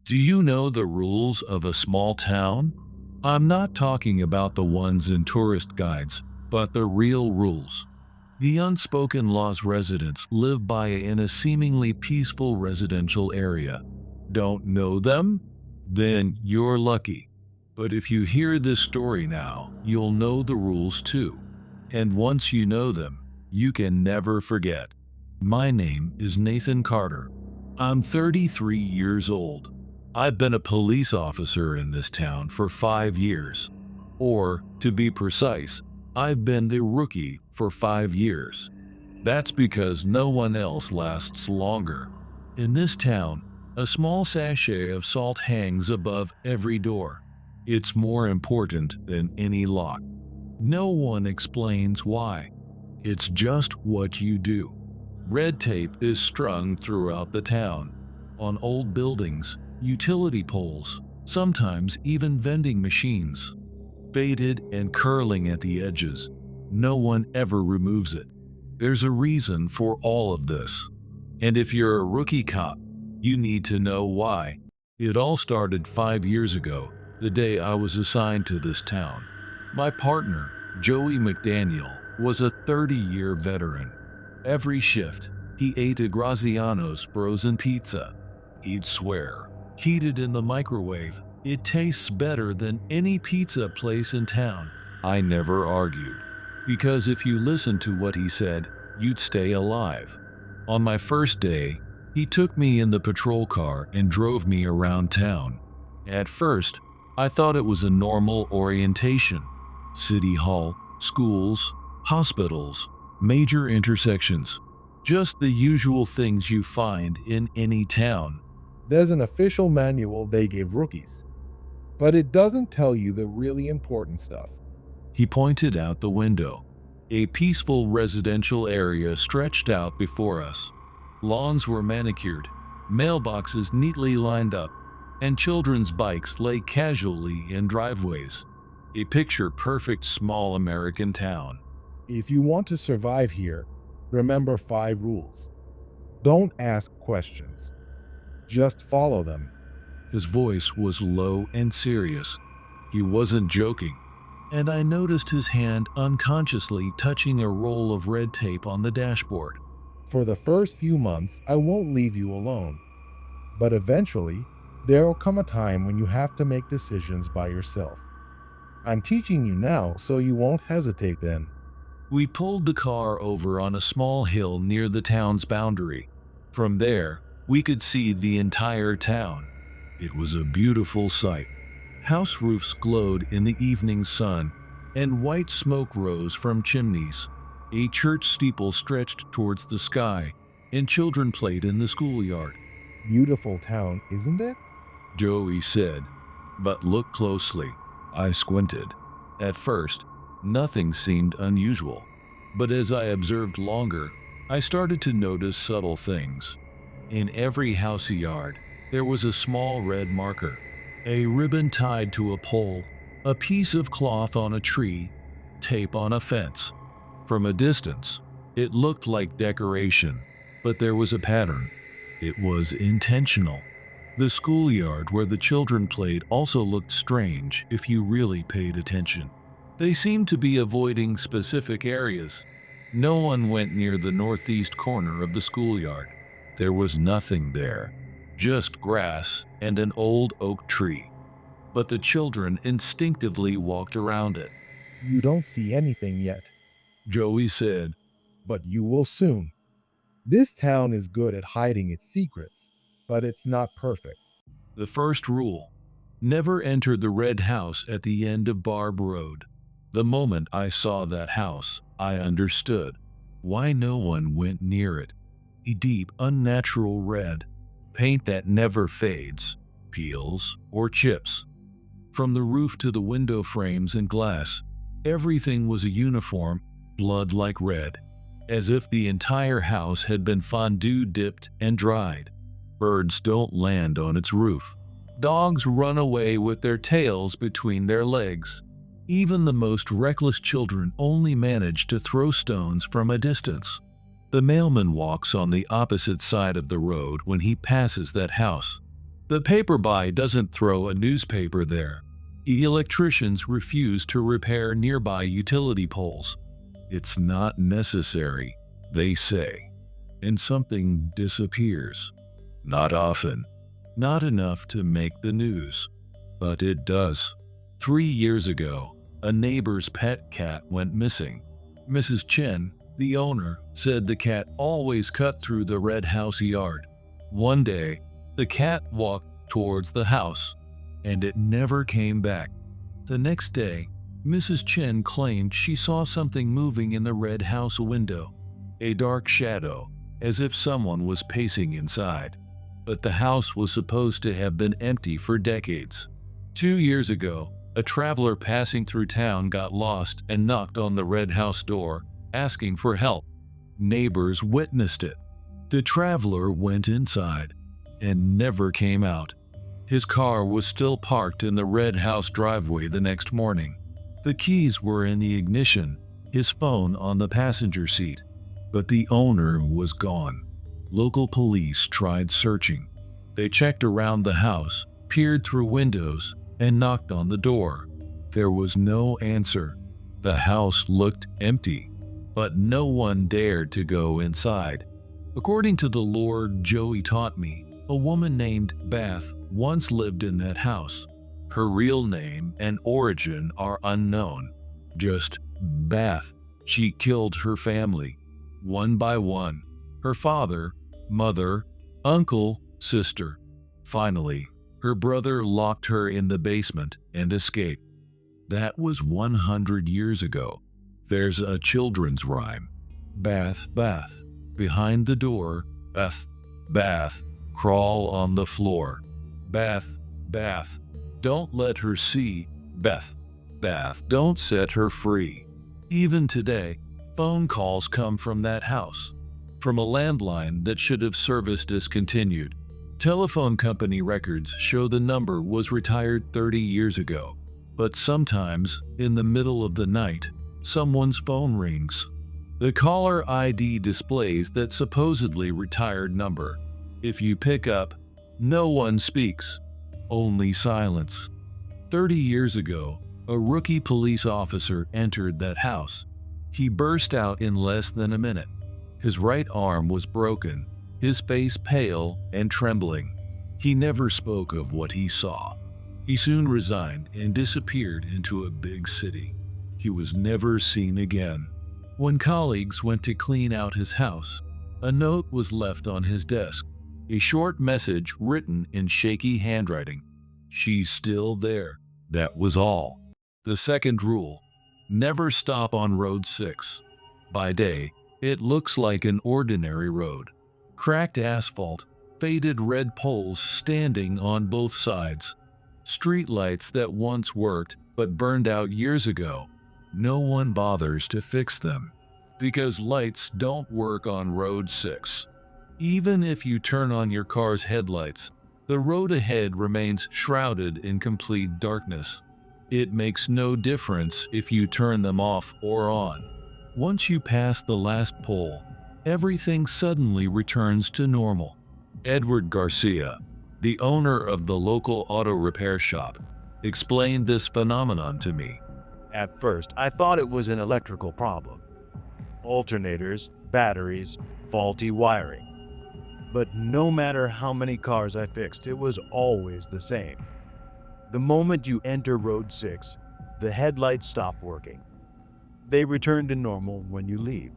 Do you know the rules of a small town? I'm not talking about the ones in tourist guides, but the real rules. The unspoken laws residents live by in a seemingly peaceful residential area. Don't know them? Then you're lucky. But if you hear this story now, you'll know the rules too. And once you know them, you can never forget. My name is Nathan Carter. I'm 33 years old. I've been a police officer in this town for 5 years. Or, to be precise, I've been the rookie for 5 years. That's because no one else lasts longer. In this town, a small sachet of salt hangs above every door. It's more important than any lock. No one explains why. It's just what you do. Red tape is strung throughout the town, on old buildings, utility poles, sometimes even vending machines. Faded and curling at the edges, no one ever removes it. There's a reason for all of this. And if you're a rookie cop, you need to know why. It all started 5 years ago, the day I was assigned to this town. My partner, Joey McDaniel, was a 30-year veteran. Every shift, he ate a Graziano's frozen pizza. He'd swear, heated in the microwave, it tastes better than any pizza place in town. I never argued, because if you listened to what he said, you'd stay alive. On my first day, he took me in the patrol car and drove me around town. At first, I thought it was a normal orientation. City Hall, schools, hospitals, major intersections. Just the usual things you find in any town. There's an official manual they gave rookies, but it doesn't tell you the really important stuff. He pointed out the window. A peaceful residential area stretched out before us. Lawns were manicured, mailboxes neatly lined up, and children's bikes lay casually in driveways. A picture-perfect small American town. If you want to survive here, remember 5 rules. Don't ask questions. Just follow them. His voice was low and serious. He wasn't joking. And I noticed his hand unconsciously touching a roll of red tape on the dashboard. For the first few months, I won't leave you alone. But eventually, there will come a time when you have to make decisions by yourself. I'm teaching you now so you won't hesitate then. We pulled the car over on a small hill near the town's boundary. From there, we could see the entire town. It was a beautiful sight. House roofs glowed in the evening sun, and white smoke rose from chimneys. A church steeple stretched towards the sky, and children played in the schoolyard. Beautiful town, isn't it? Joey said, but look closely. I squinted. At first, nothing seemed unusual, but as I observed longer, I started to notice subtle things. In every house yard, there was a small red marker, a ribbon tied to a pole, a piece of cloth on a tree, tape on a fence. From a distance, it looked like decoration, but there was a pattern. It was intentional. The schoolyard where the children played also looked strange if you really paid attention. They seemed to be avoiding specific areas. No one went near the northeast corner of the schoolyard. There was nothing there, just grass and an old oak tree. But the children instinctively walked around it. You don't see anything yet, Joey said, but you will soon. This town is good at hiding its secrets, but it's not perfect. the first rule: never enter the red house at the end of Barb Road. The moment I saw that house, I understood why no one went near it. A deep, unnatural red, paint that never fades, peels, or chips. From the roof to the window frames and glass, everything was a uniform, blood-like red, as if the entire house had been fondue dipped and dried. Birds don't land on its roof. Dogs run away with their tails between their legs. Even the most reckless children only manage to throw stones from a distance. The mailman walks on the opposite side of the road when he passes that house. The paperbuy doesn't throw a newspaper there. Electricians refuse to repair nearby utility poles. It's not necessary, they say. And something disappears. Not often. Not enough to make the news. But it does. 3 years ago, a neighbor's pet cat went missing. Mrs. Chen, the owner, said the cat always cut through the red house yard. One day, the cat walked towards the house, and it never came back. The next day, Mrs. Chen claimed she saw something moving in the red house window, a dark shadow, as if someone was pacing inside. But the house was supposed to have been empty for decades. 2 years ago, a traveler passing through town got lost and knocked on the red house door, asking for help. Neighbors witnessed it. The traveler went inside and never came out. His car was still parked in the red house driveway the next morning. The keys were in the ignition, his phone on the passenger seat, but the owner was gone. Local police tried searching. They checked around the house, peered through windows, and knocked on the door. There was no answer. The house looked empty, but no one dared to go inside. According to the lore Joey taught me, a woman named Beth once lived in that house. Her real name and origin are unknown. Just Beth. She killed her family, one by one. Her father, mother, uncle, sister. Finally, her brother locked her in the basement and escaped. That was 100 years ago. There's a children's rhyme. Bath, bath. Behind the door, bath, bath. Crawl on the floor. Bath, bath. Don't let her see. Beth, bath. Don't set her free. Even today, phone calls come from that house. From a landline that should have service discontinued. Telephone company records show the number was retired 30 years ago. But sometimes, in the middle of the night, someone's phone rings. The caller ID displays that supposedly retired number. If you pick up, no one speaks, only silence. 30 years ago, a rookie police officer entered that house. He burst out in less than a minute. His right arm was broken, his face pale and trembling. He never spoke of what he saw. He soon resigned and disappeared into a big city. He was never seen again. When colleagues went to clean out his house, a note was left on his desk. A short message written in shaky handwriting. She's still there. That was all. The second rule: never stop on Road 6. By day, it looks like an ordinary road. Cracked asphalt, faded red poles standing on both sides. Streetlights that once worked but burned out years ago. No one bothers to fix them. Because lights don't work on Road 6. Even if you turn on your car's headlights, the road ahead remains shrouded in complete darkness. It makes no difference if you turn them off or on. Once you pass the last pole, everything suddenly returns to normal. Edward Garcia, the owner of the local auto repair shop, explained this phenomenon to me. At first, I thought it was an electrical problem. Alternators, batteries, faulty wiring. But no matter how many cars I fixed, it was always the same. The moment you enter Road 6, the headlights stop working. They return to normal when you leave.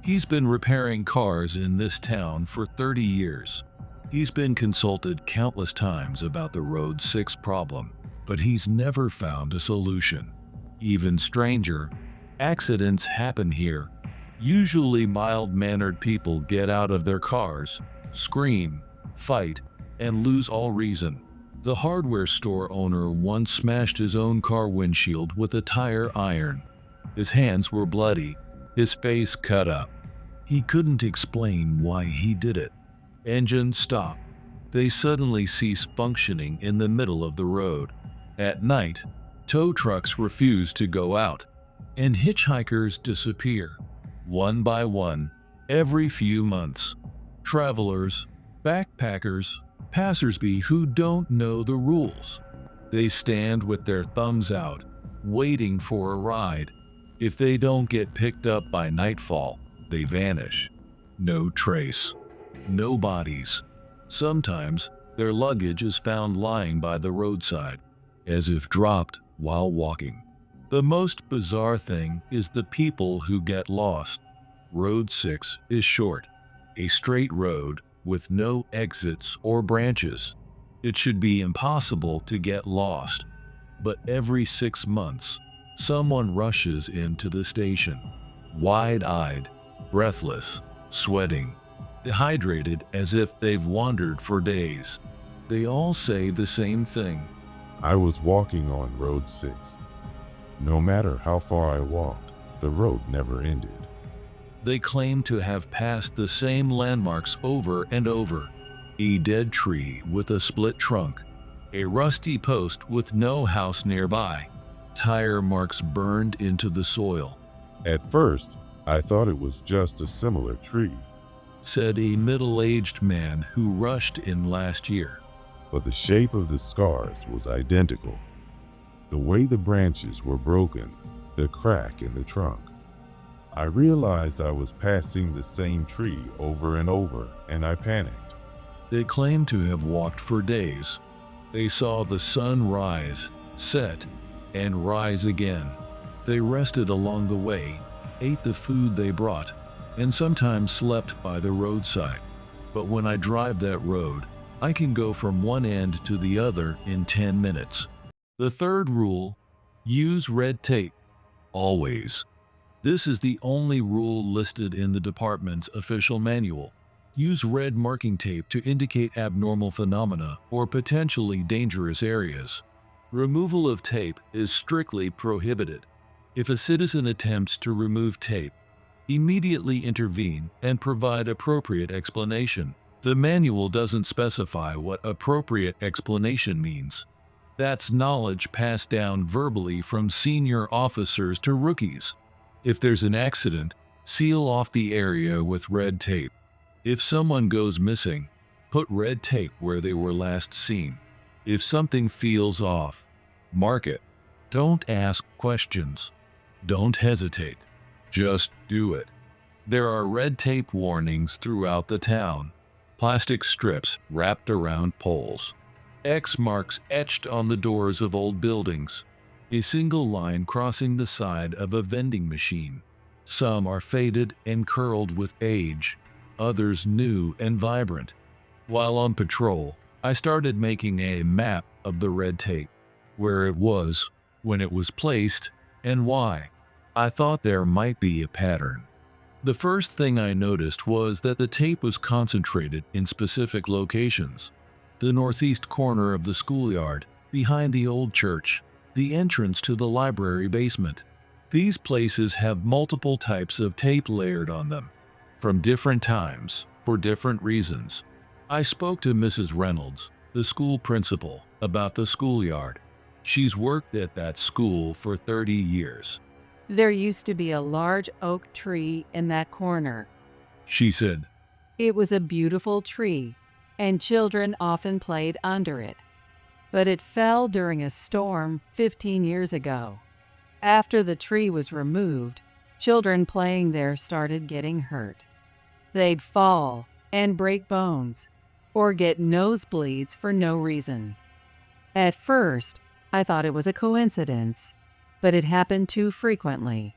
He's been repairing cars in this town for 30 years. He's been consulted countless times about the Road 6 problem, but he's never found a solution. Even stranger, accidents happen here. Usually mild-mannered people get out of their cars, scream, fight, and lose all reason. The hardware store owner once smashed his own car windshield with a tire iron. His hands were bloody, his face cut up. He couldn't explain why he did it. Engines stop. They suddenly cease functioning in the middle of the road. At night, tow trucks refuse to go out, and hitchhikers disappear, one by one, every few months. Travelers, backpackers, Passersby who don't know the rules. They stand with their thumbs out, waiting for a ride. If they don't get picked up by nightfall, they vanish. No trace. No bodies. Sometimes their luggage is found lying by the roadside, as if dropped while walking. The most bizarre thing is the people who get lost. Road 6 is short, a straight road with no exits or branches. It should be impossible to get lost. But every 6 months, someone rushes into the station, wide-eyed, breathless, sweating, dehydrated as if they've wandered for days. They all say the same thing. I was walking on Road 6. No matter how far I walked, the road never ended. They claim to have passed the same landmarks over and over. A dead tree with a split trunk, a rusty post with no house nearby, tire marks burned into the soil, At first, I thought it was just a similar tree, said a middle-aged man who rushed in last year. but the shape of the scars was identical. The way the branches were broken, the crack in the trunk. I realized I was passing the same tree over and over, and I panicked. They claim to have walked for days. They saw the sun rise, set, and rise again. They rested along the way, ate the food they brought, and sometimes slept by the roadside. But when I drive that road, I can go from one end to the other in 10 minutes. The third rule: use red tape. Always. This is the only rule listed in the department's official manual. Use red marking tape to indicate abnormal phenomena or potentially dangerous areas. Removal of tape is strictly prohibited. If a citizen attempts to remove tape, immediately intervene and provide appropriate explanation. The manual doesn't specify what appropriate explanation means. That's knowledge passed down verbally from senior officers to rookies. If there's an accident, seal off the area with red tape. If someone goes missing, put red tape where they were last seen. If something feels off, mark it. Don't ask questions. Don't hesitate. Just do it. There are red tape warnings throughout the town. Plastic strips wrapped around poles. X marks etched on the doors of old buildings. A single line crossing the side of a vending machine. Some are faded and curled with age, others new and vibrant. While on patrol, I started making a map of the red tape, where it was, when it was placed, and why. I thought there might be a pattern. The first thing I noticed was that the tape was concentrated in specific locations. The northeast corner of the schoolyard, behind the old church, the entrance to the library basement. These places have multiple types of tape layered on them, from different times, for different reasons. I spoke to Mrs. Reynolds, the school principal, about the schoolyard. She's worked at that school for 30 years. There used to be a large oak tree in that corner. She said, It was a beautiful tree, and children often played under it. But it fell during a storm 15 years ago. After the tree was removed, children playing there started getting hurt. They'd fall and break bones, or get nosebleeds for no reason. At first, I thought it was a coincidence, but it happened too frequently.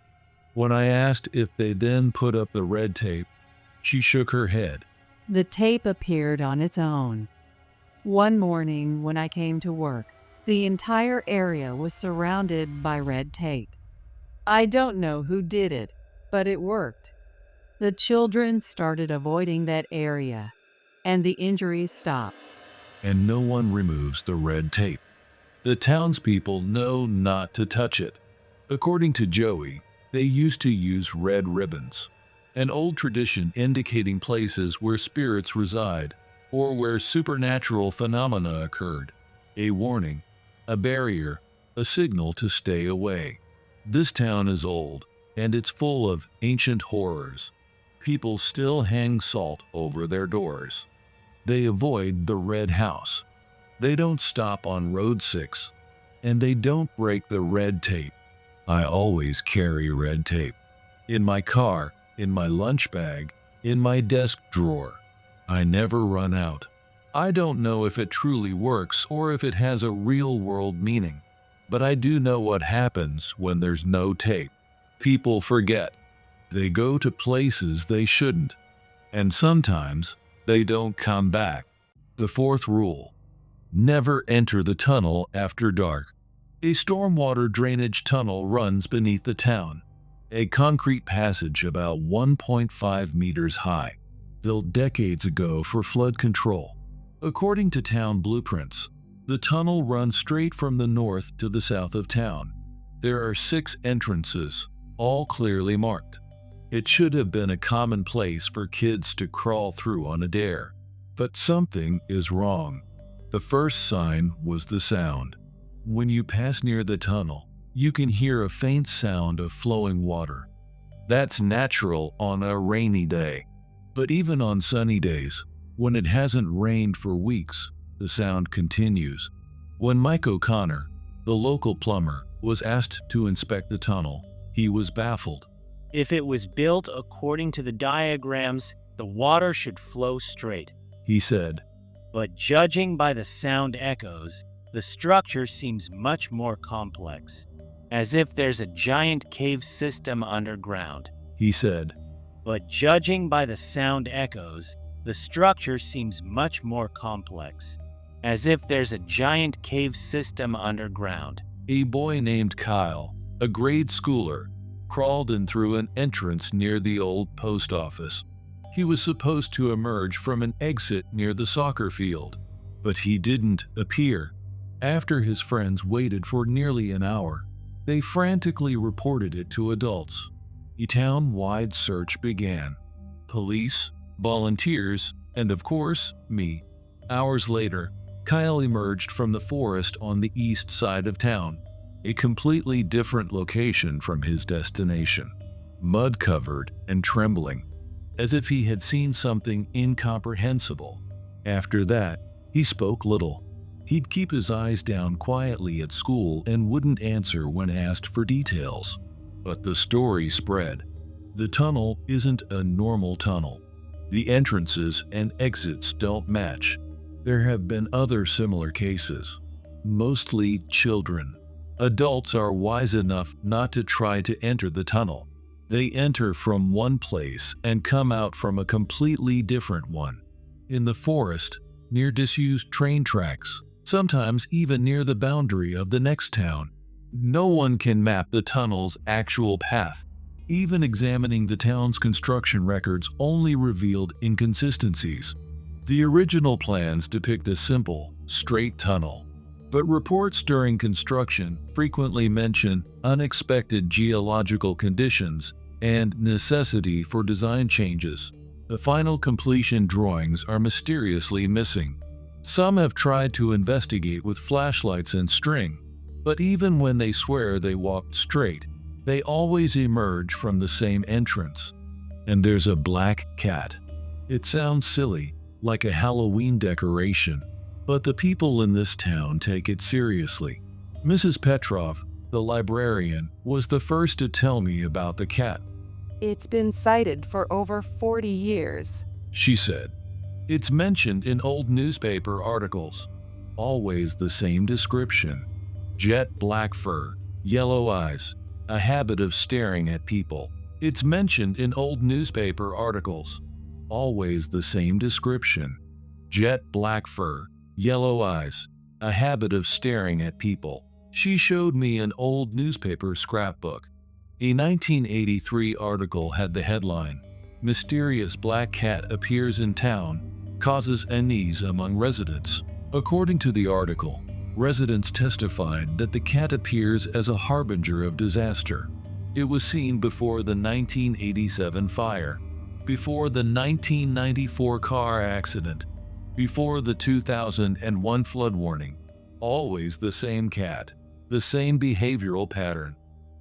when I asked if they then put up the red tape, she shook her head. The tape appeared on its own. One morning when I came to work, the entire area was surrounded by red tape. I don't know who did it, but it worked. The children started avoiding that area, and the injuries stopped. And no one removes the red tape. The townspeople know not to touch it. According to Joey, they used to use red ribbons, an old tradition indicating places where spirits reside or where supernatural phenomena occurred. A warning, a barrier, a signal to stay away. This town is old, and it's full of ancient horrors. People still hang salt over their doors. They avoid the red house. They don't stop on Road 6. And they don't break the red tape. I always carry red tape. In my car, in my lunch bag, in my desk drawer. I never run out. I don't know if it truly works or if it has a real-world meaning. But I do know what happens when there's no tape. People forget. They go to places they shouldn't. And sometimes they don't come back. The fourth rule: never enter the tunnel after dark. A stormwater drainage tunnel runs beneath the town. A concrete passage about 1.5 meters high, built decades ago for flood control. According to town blueprints, the tunnel runs straight from the north to the south of town. There are 6 entrances, all clearly marked. It should have been a common place for kids to crawl through on a dare. But something is wrong. The first sign was the sound. When you pass near the tunnel, you can hear a faint sound of flowing water. That's natural on a rainy day. But even on sunny days, when it hasn't rained for weeks, the sound continues. When Mike O'Connor, the local plumber, was asked to inspect the tunnel, he was baffled. If it was built according to the diagrams, the water should flow straight. He said, But judging by the sound echoes, the structure seems much more complex, as if there's a giant cave system underground. He said, But judging by the sound echoes, the structure seems much more complex, as if there's a giant cave system underground. A boy named Kyle, a grade schooler, crawled in through an entrance near the old post office. He was supposed to emerge from an exit near the soccer field, but he didn't appear. After his friends waited for nearly an hour, they frantically reported it to adults. A town-wide search began. Police, volunteers, and of course, me. Hours later, Kyle emerged from the forest on the east side of town, a completely different location from his destination, mud-covered and trembling, as if he had seen something incomprehensible. After that, he spoke little. He'd keep his eyes down quietly at school and wouldn't answer when asked for details. But the story spread. The tunnel isn't a normal tunnel. The entrances and exits don't match. There have been other similar cases, mostly children. Adults are wise enough not to try to enter the tunnel. They enter from one place and come out from a completely different one. In the forest, near disused train tracks, sometimes even near the boundary of the next town. No one can map the tunnel's actual path. Even examining the town's construction records only revealed inconsistencies. The original plans depict a simple, straight tunnel, but reports during construction frequently mention unexpected geological conditions and necessity for design changes. The final completion drawings are mysteriously missing. Some have tried to investigate with flashlights and string, but even when they swear they walked straight, they always emerge from the same entrance. And there's a black cat. It sounds silly, like a Halloween decoration, but the people in this town take it seriously. Mrs. Petrov, the librarian, was the first to tell me about the cat. It's been sighted for over 40 years, She said, It's mentioned in old newspaper articles. Always the same description. Jet black fur, yellow eyes, a habit of staring at people. It's mentioned in old newspaper articles. Always the same description. Jet black fur, yellow eyes, a habit of staring at people. She showed me an old newspaper scrapbook. A 1983 article had the headline, Mysterious Black Cat Appears in Town, Causes Unease Among Residents. According to the article, residents testified that the cat appears as a harbinger of disaster. It was seen before the 1987 fire, before the 1994 car accident, before the 2001 flood warning. Always the same cat, the same behavioral pattern.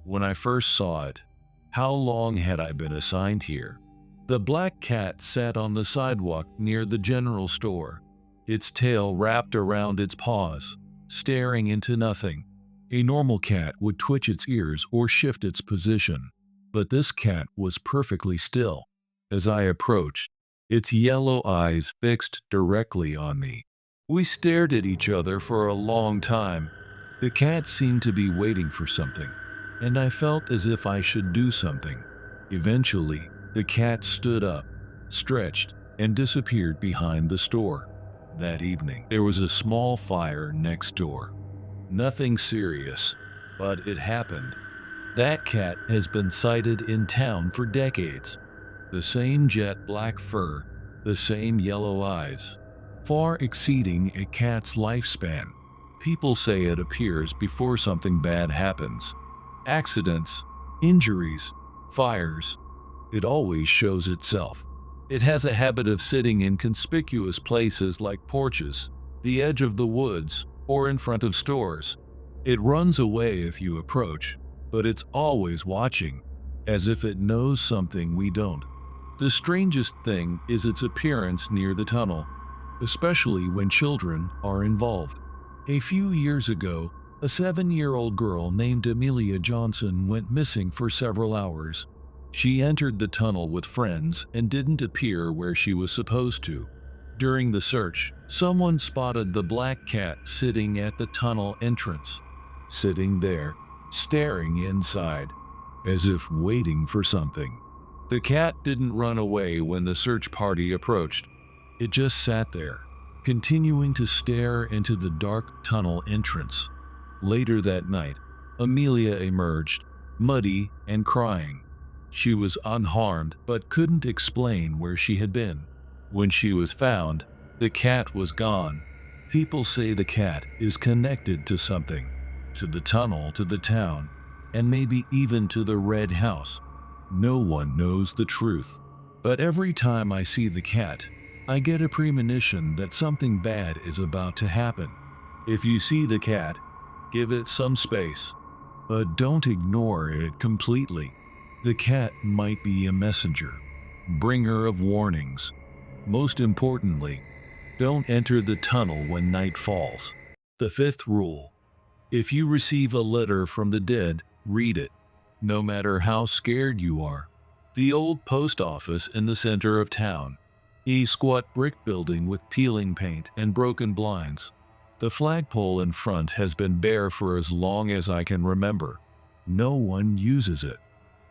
When I first saw it, how long had I been assigned here? The black cat sat on the sidewalk near the general store, its tail wrapped around its paws, staring into nothing. A normal cat would twitch its ears or shift its position, but this cat was perfectly still. As I approached, its yellow eyes fixed directly on me. We stared at each other for a long time. The cat seemed to be waiting for something, and I felt as if I should do something. Eventually, the cat stood up, stretched, and disappeared behind the store. That evening, there was a small fire next door. Nothing serious, but it happened. That cat has been sighted in town for decades. The same jet black fur, the same yellow eyes, far exceeding a cat's lifespan. People say it appears before something bad happens. Accidents, injuries, fires. It always shows itself. It has a habit of sitting in conspicuous places like porches, the edge of the woods, or in front of stores. It runs away if you approach, but it's always watching, as if it knows something we don't. The strangest thing is its appearance near the tunnel, especially when children are involved. A few years ago, a 7-year-old girl named Amelia Johnson went missing for several hours. She entered the tunnel with friends and didn't appear where she was supposed to. During the search, someone spotted the black cat sitting at the tunnel entrance, sitting there, staring inside, as if waiting for something. The cat didn't run away when the search party approached. It just sat there, continuing to stare into the dark tunnel entrance. Later that night, Amelia emerged, muddy and crying. She was unharmed but couldn't explain where she had been. When she was found, the cat was gone. People say the cat is connected to something, to the tunnel, to the town, and maybe even to the red house. No one knows the truth, but every time I see the cat, I get a premonition that something bad is about to happen. If you see the cat, give it some space, but don't ignore it completely. The cat might be a messenger, bringer of warnings. Most importantly, don't enter the tunnel when night falls. The fifth rule: if you receive a letter from the dead, read it, no matter how scared you are. The old post office in the center of town. A squat brick building with peeling paint and broken blinds. The flagpole in front has been bare for as long as I can remember. No one uses it.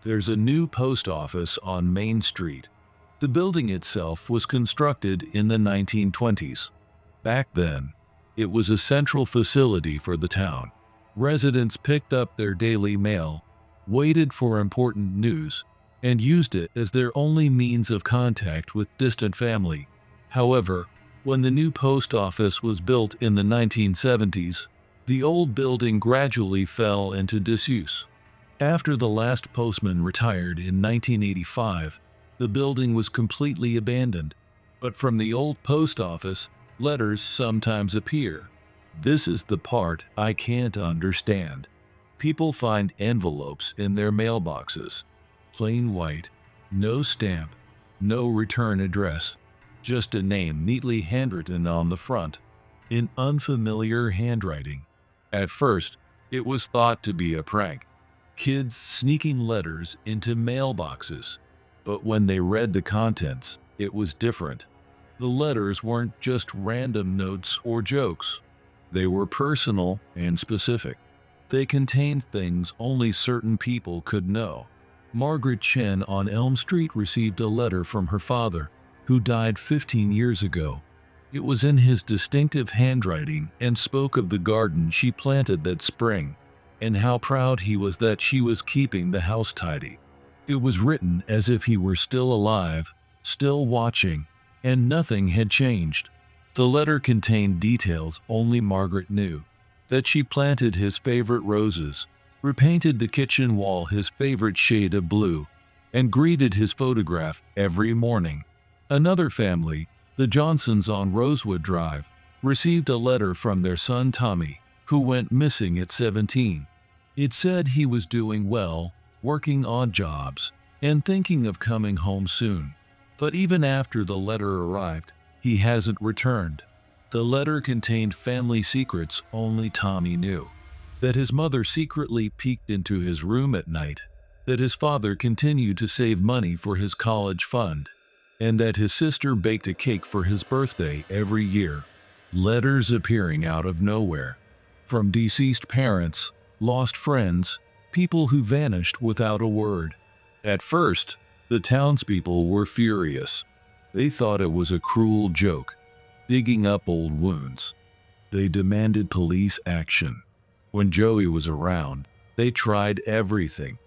There's a new post office on Main Street. The building itself was constructed in the 1920s. Back then, it was a central facility for the town. Residents picked up their daily mail, waited for important news, and used it as their only means of contact with distant family. However, when the new post office was built in the 1970s, the old building gradually fell into disuse. After the last postman retired in 1985, the building was completely abandoned. But from the old post office, letters sometimes appear. This is the part I can't understand. People find envelopes in their mailboxes. Plain white, no stamp, no return address, just a name neatly handwritten on the front, in unfamiliar handwriting. At first, it was thought to be a prank. Kids sneaking letters into mailboxes. But when they read the contents, it was different. The letters weren't just random notes or jokes. They were personal and specific. They contained things only certain people could know. Margaret Chen on Elm Street received a letter from her father, who died 15 years ago. It was in his distinctive handwriting and spoke of the garden she planted that spring, and how proud he was that she was keeping the house tidy. It was written as if he were still alive, still watching, and nothing had changed. The letter contained details only Margaret knew: that she planted his favorite roses, repainted the kitchen wall his favorite shade of blue, and greeted his photograph every morning. Another family, the Johnsons on Rosewood Drive, received a letter from their son Tommy, who went missing at 17. It said he was doing well, working odd jobs, and thinking of coming home soon. But even after the letter arrived, he hasn't returned. The letter contained family secrets only Tommy knew. That his mother secretly peeked into his room at night, that his father continued to save money for his college fund, and that his sister baked a cake for his birthday every year. Letters appearing out of nowhere. From deceased parents, lost friends, people who vanished without a word. At first, the townspeople were furious. They thought it was a cruel joke, digging up old wounds. They demanded police action. When Joey was around, they tried everything.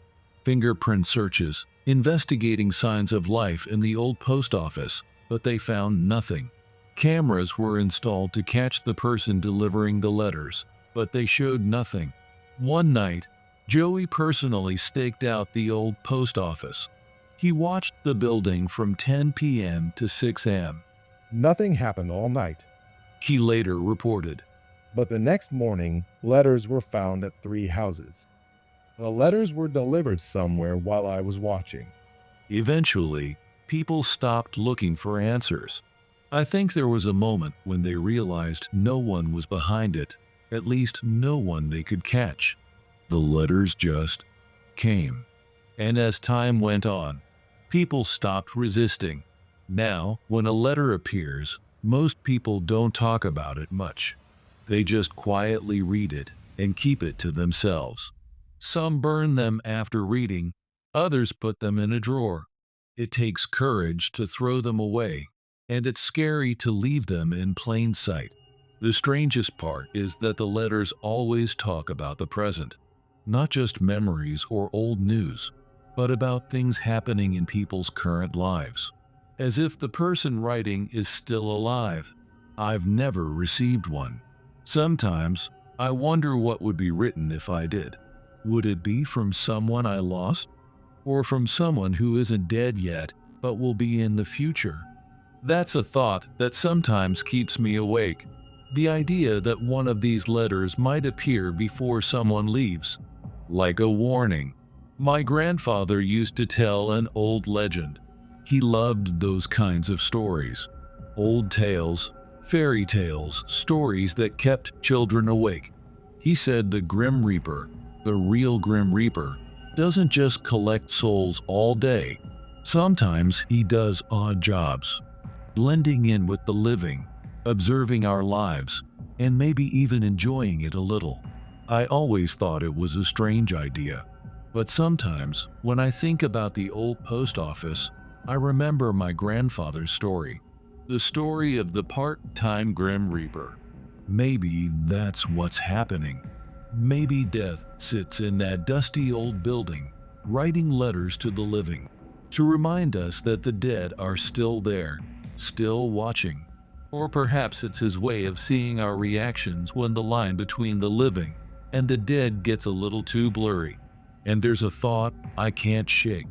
Fingerprint searches, investigating signs of life in the old post office, but they found nothing. Cameras were installed to catch the person delivering the letters, but they showed nothing. One night, Joey personally staked out the old post office. He watched the building from 10 p.m. to 6 a.m. Nothing happened all night, He later reported. but the next morning, letters were found at 3 houses. The letters were delivered somewhere while I was watching. Eventually, people stopped looking for answers. I think there was a moment when they realized no one was behind it, at least no one they could catch. The letters just came. And as time went on, people stopped resisting. Now, when a letter appears, most people don't talk about it much. They just quietly read it and keep it to themselves. Some burn them after reading, others put them in a drawer. It takes courage to throw them away, and it's scary to leave them in plain sight. The strangest part is that the letters always talk about the present, not just memories or old news, but about things happening in people's current lives, as if the person writing is still alive. I've never received one. Sometimes I wonder what would be written if I did. Would it be from someone I lost? Or from someone who isn't dead yet, but will be in the future? That's a thought that sometimes keeps me awake. The idea that one of these letters might appear before someone leaves, like a warning. My grandfather used to tell an old legend. He loved those kinds of stories. Old tales, fairy tales, stories that kept children awake. He said the Grim Reaper, the real Grim Reaper, doesn't just collect souls all day. Sometimes he does odd jobs, blending in with the living, observing our lives, and maybe even enjoying it a little. I always thought it was a strange idea, but sometimes when I think about the old post office, I remember my grandfather's story, the story of the part-time Grim Reaper. Maybe that's what's happening. Maybe death sits in that dusty old building, writing letters to the living, to remind us that the dead are still there, still watching. Or perhaps it's his way of seeing our reactions when the line between the living and the dead gets a little too blurry. And there's a thought I can't shake.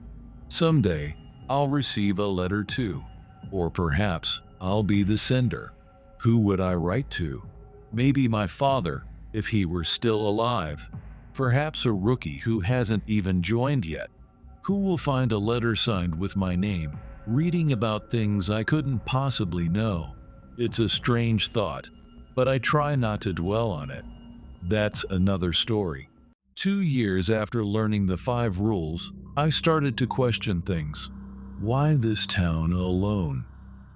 Someday, I'll receive a letter too. Or perhaps I'll be the sender. Who would I write to? Maybe my father, if he were still alive. Perhaps a rookie who hasn't even joined yet. Who will find a letter signed with my name, reading about things I couldn't possibly know? It's a strange thought, but I try not to dwell on it. That's another story. 2 years after learning the 5 rules, I started to question things. Why this town alone?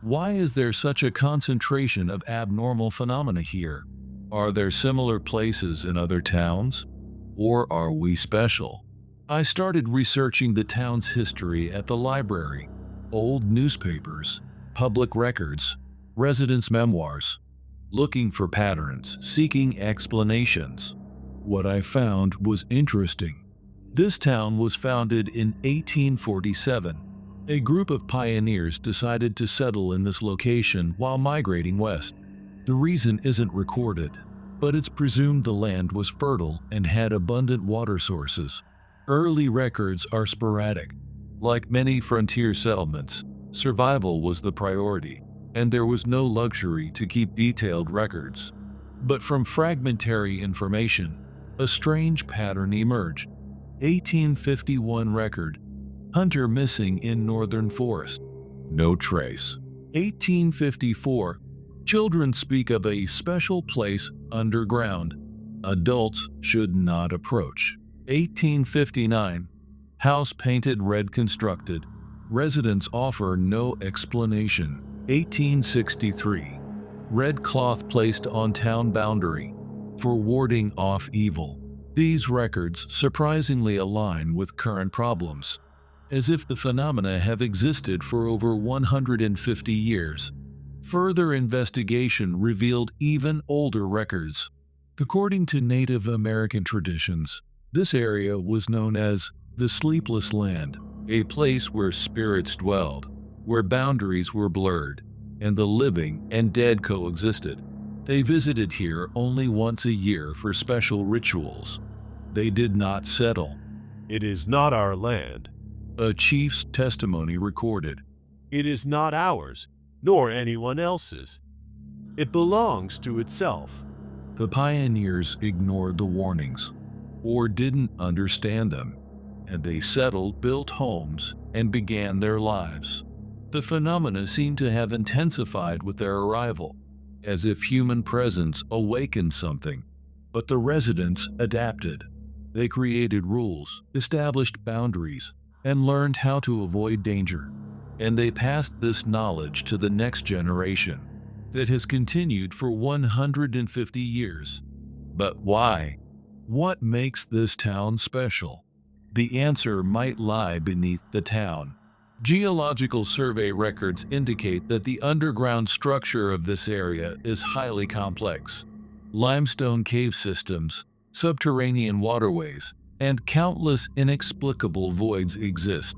Why is there such a concentration of abnormal phenomena here? Are there similar places in other towns? Or are we special? I started researching the town's history at the library, old newspapers, public records, residents' memoirs, looking for patterns, seeking explanations. What I found was interesting. This town was founded in 1847. A group of pioneers decided to settle in this location while migrating west. The reason isn't recorded, but it's presumed the land was fertile and had abundant water sources. Early records are sporadic. Like many frontier settlements, survival was the priority, and there was no luxury to keep detailed records. But from fragmentary information, a strange pattern emerged. 1851 record: hunter missing in northern forest. No trace. 1854. Children speak of a special place underground. Adults should not approach. 1859. House painted red constructed. Residents offer no explanation. 1863. Red cloth placed on town boundary for warding off evil. These records surprisingly align with current problems, as if the phenomena have existed for over 150 years. Further investigation revealed even older records. According to Native American traditions, this area was known as the Sleepless Land, a place where spirits dwelled, where boundaries were blurred, and the living and dead coexisted. They visited here only once a year for special rituals. They did not settle. It is not our land. A chief's testimony recorded. It is not ours, nor anyone else's. It belongs to itself. The pioneers ignored the warnings, or didn't understand them, and they settled, built homes, and began their lives. The phenomena seemed to have intensified with their arrival, as if human presence awakened something. But the residents adapted. They created rules, established boundaries, and learned how to avoid danger. And they passed this knowledge to the next generation that has continued for 150 years. But why? What makes this town special? The answer might lie beneath the town. Geological survey records indicate that the underground structure of this area is highly complex. Limestone cave systems, subterranean waterways, and countless inexplicable voids exist.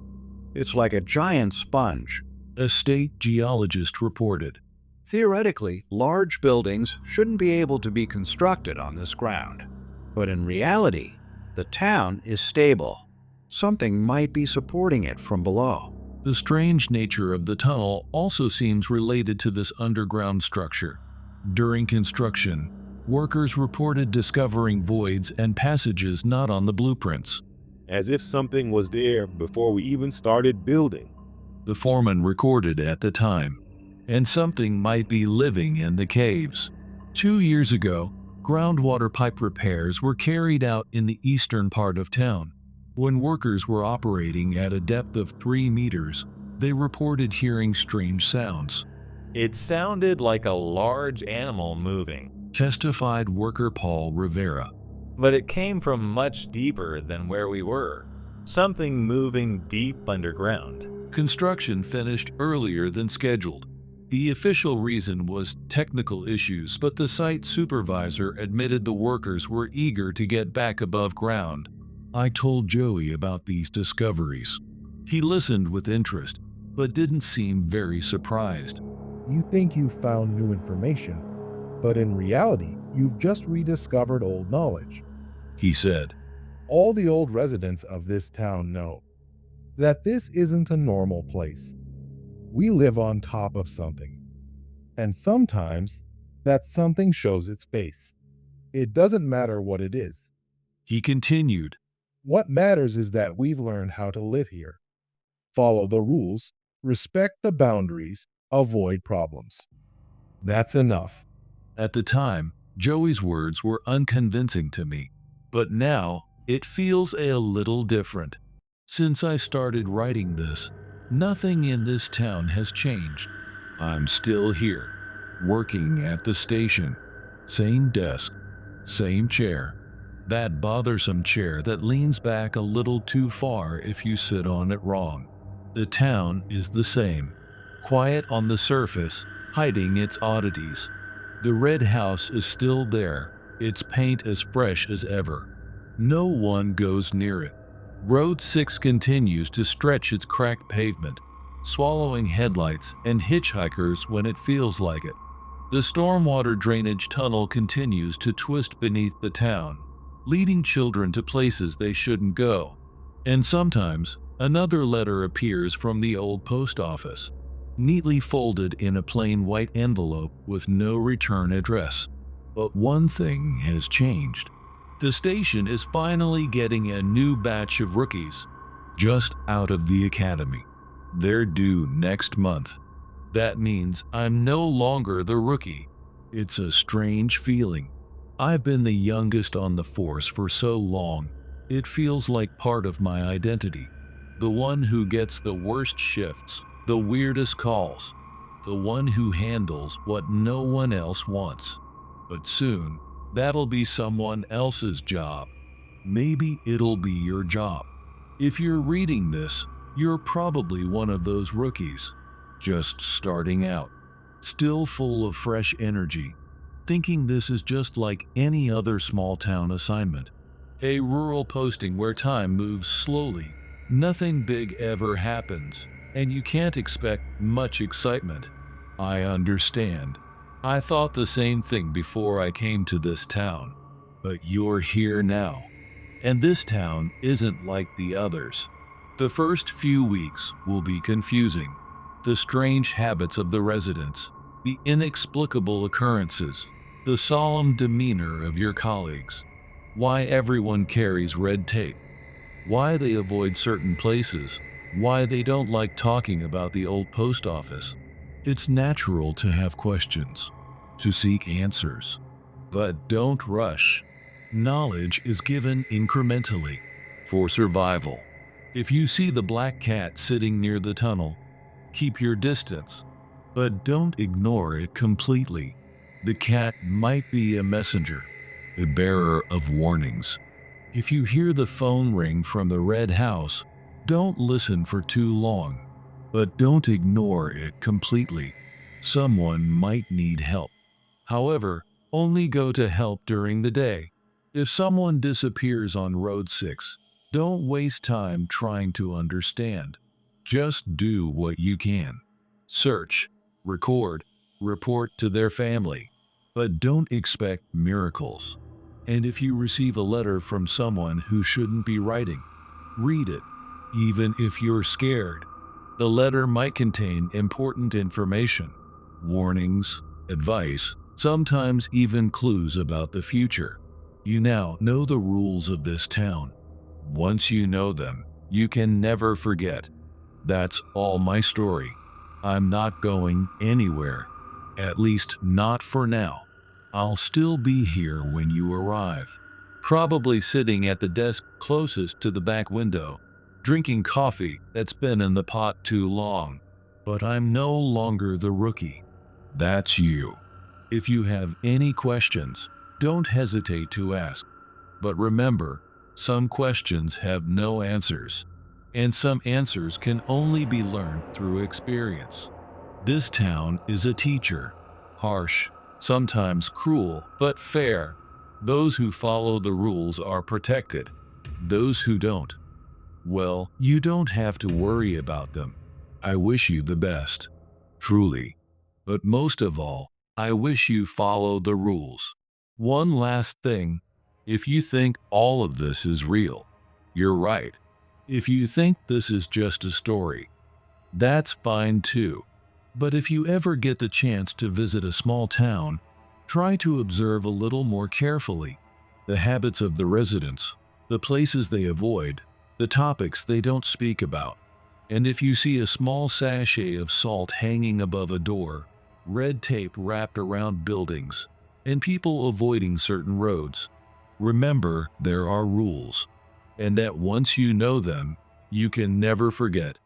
It's like a giant sponge. A state geologist reported. Theoretically, large buildings shouldn't be able to be constructed on this ground. But in reality, the town is stable. Something might be supporting it from below. The strange nature of the tunnel also seems related to this underground structure. During construction, workers reported discovering voids and passages not on the blueprints. As if something was there before we even started building. The foreman recorded at the time. And something might be living in the caves. 2 years ago, groundwater pipe repairs were carried out in the eastern part of town. When workers were operating at a depth of 3 meters, they reported hearing strange sounds. It sounded like a large animal moving, Testified worker Paul Rivera. but it came from much deeper than where we were. Something moving deep underground. Construction finished earlier than scheduled. The official reason was technical issues, but the site supervisor admitted the workers were eager to get back above ground. I told Joey about these discoveries. He listened with interest, but didn't seem very surprised. You think you've found new information, but in reality, you've just rediscovered old knowledge. He said. All the old residents of this town know that this isn't a normal place. We live on top of something, and sometimes that something shows its face. It doesn't matter what it is. He continued. What matters is that we've learned how to live here. Follow the rules, respect the boundaries, avoid problems. That's enough. At the time, Joey's words were unconvincing to me, but now it feels a little different. Since I started writing this, nothing in this town has changed. I'm still here, working at the station. Same desk, same chair. That bothersome chair that leans back a little too far if you sit on it wrong. The town is the same, quiet on the surface, hiding its oddities. The red house is still there, its paint as fresh as ever. No one goes near it. Road 6 continues to stretch its cracked pavement, swallowing headlights and hitchhikers when it feels like it. The stormwater drainage tunnel continues to twist beneath the town, leading children to places they shouldn't go. And sometimes, another letter appears from the old post office, neatly folded in a plain white envelope with no return address. But one thing has changed. The station is finally getting a new batch of rookies, just out of the academy. They're due next month. That means I'm no longer the rookie. It's a strange feeling. I've been the youngest on the force for so long. It feels like part of my identity. The one who gets the worst shifts, the weirdest calls, the one who handles what no one else wants. But soon, that'll be someone else's job. Maybe it'll be your job. If you're reading this, you're probably one of those rookies, just starting out, still full of fresh energy, thinking this is just like any other small town assignment. A rural posting where time moves slowly, nothing big ever happens, and you can't expect much excitement. I understand. I thought the same thing before I came to this town, but you're here now. And this town isn't like the others. The first few weeks will be confusing. The strange habits of the residents, the inexplicable occurrences, the solemn demeanor of your colleagues, why everyone carries red tape, why they avoid certain places, why they don't like talking about the old post office. It's natural to have questions, to seek answers, but don't rush. Knowledge is given incrementally for survival. If you see the black cat sitting near the tunnel, keep your distance, but don't ignore it completely. The cat might be a messenger, a bearer of warnings. If you hear the phone ring from the red house, don't listen for too long, but don't ignore it completely. Someone might need help. However, only go to help during the day. If someone disappears on Road 6, don't waste time trying to understand. Just do what you can. Search, record, report to their family, but don't expect miracles. And if you receive a letter from someone who shouldn't be writing, read it, even if you're scared. The letter might contain important information, warnings, advice, sometimes even clues about the future. You now know the rules of this town. Once you know them, you can never forget. That's all my story. I'm not going anywhere. At least not for now. I'll still be here when you arrive. Probably sitting at the desk closest to the back window, drinking coffee that's been in the pot too long. But I'm no longer the rookie. That's you. If you have any questions, don't hesitate to ask. But remember, some questions have no answers, and some answers can only be learned through experience. This town is a teacher, harsh, sometimes cruel, but fair. Those who follow the rules are protected. Those who don't, well, you don't have to worry about them. I wish you the best, truly. But most of all, I wish you follow the rules. One last thing, if you think all of this is real, you're right. If you think this is just a story, that's fine too. But if you ever get the chance to visit a small town, try to observe a little more carefully the habits of the residents, the places they avoid, the topics they don't speak about. And if you see a small sachet of salt hanging above a door, red tape wrapped around buildings, and people avoiding certain roads, remember there are rules, and that once you know them, you can never forget.